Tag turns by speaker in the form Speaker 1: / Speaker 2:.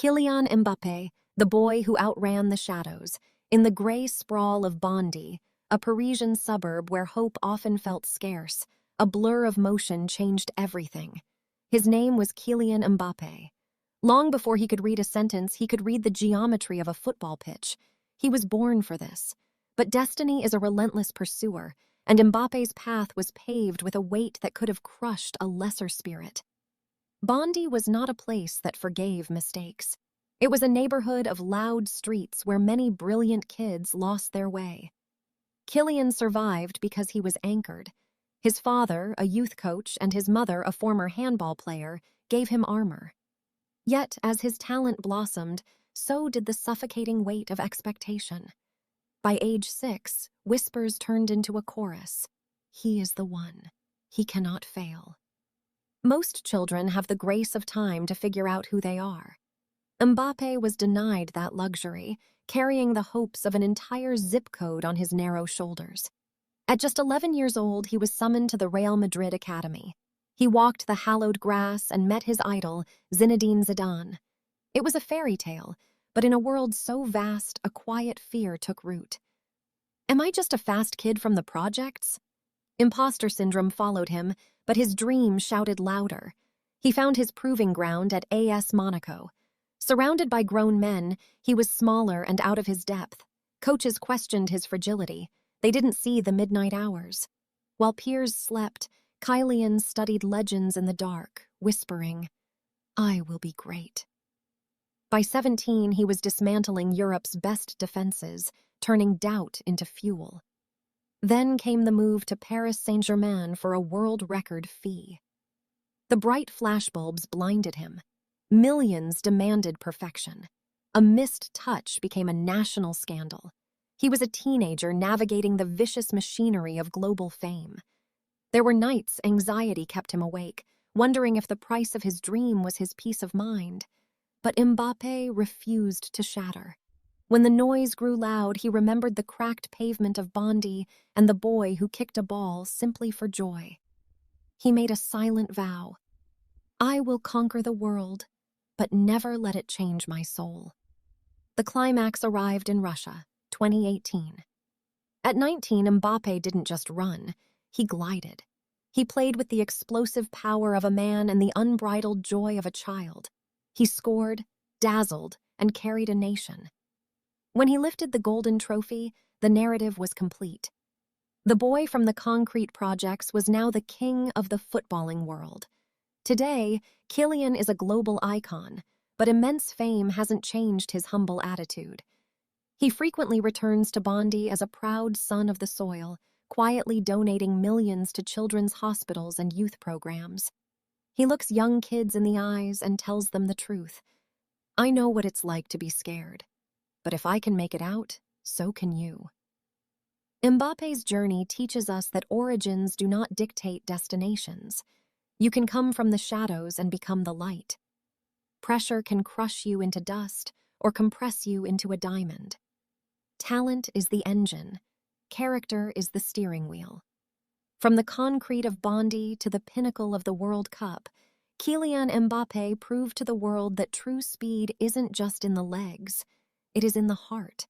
Speaker 1: Kylian Mbappé, the boy who outran the shadows, in the gray sprawl of Bondy, a Parisian suburb where hope often felt scarce, a blur of motion changed everything. His name was Kylian Mbappé. Long before he could read a sentence, he could read the geometry of a football pitch. He was born for this. But destiny is a relentless pursuer, and Mbappe's path was paved with a weight that could have crushed a lesser spirit. Bondy was not a place that forgave mistakes. It was a neighborhood of loud streets where many brilliant kids lost their way. Kylian survived because he was anchored. His father, a youth coach, and his mother, a former handball player, gave him armor. Yet, as his talent blossomed, so did the suffocating weight of expectation. By age 6, whispers turned into a chorus. He is the one. He cannot fail. Most children have the grace of time to figure out who they are. Mbappé was denied that luxury, carrying the hopes of an entire zip code on his narrow shoulders. At just 11 years old, he was summoned to the Real Madrid Academy. He walked the hallowed grass and met his idol, Zinedine Zidane. It was a fairy tale, but in a world so vast, a quiet fear took root. Am I just a fast kid from the projects? Imposter syndrome followed him, but his dream shouted louder. He found his proving ground at AS Monaco. Surrounded by grown men, he was smaller and out of his depth. Coaches questioned his fragility. They didn't see the midnight hours. While peers slept, Kylian studied legends in the dark, whispering, "I will be great." By 17, he was dismantling Europe's best defenses, turning doubt into fuel. Then came the move to Paris Saint-Germain for a world record fee. The bright flashbulbs blinded him. Millions demanded perfection. A missed touch became a national scandal. He was a teenager navigating the vicious machinery of global fame. There were nights anxiety kept him awake, wondering if the price of his dream was his peace of mind. But Mbappé refused to shatter. When the noise grew loud, he remembered the cracked pavement of Bondy and the boy who kicked a ball simply for joy. He made a silent vow. "I will conquer the world, but never let it change my soul." The climax arrived in Russia, 2018. At 19, Mbappé didn't just run, he glided. He played with the explosive power of a man and the unbridled joy of a child. He scored, dazzled, and carried a nation. When he lifted the golden trophy, the narrative was complete. The boy from the concrete projects was now the king of the footballing world. Today, Kylian is a global icon, but immense fame hasn't changed his humble attitude. He frequently returns to Bondy as a proud son of the soil, quietly donating millions to children's hospitals and youth programs. He looks young kids in the eyes and tells them the truth. "I know what it's like to be scared, but if I can make it out, so can you." Mbappé's journey teaches us that origins do not dictate destinations. You can come from the shadows and become the light. Pressure can crush you into dust or compress you into a diamond. Talent is the engine. Character is the steering wheel. From the concrete of Bondy to the pinnacle of the World Cup, Kylian Mbappé proved to the world that true speed isn't just in the legs, it is in the heart.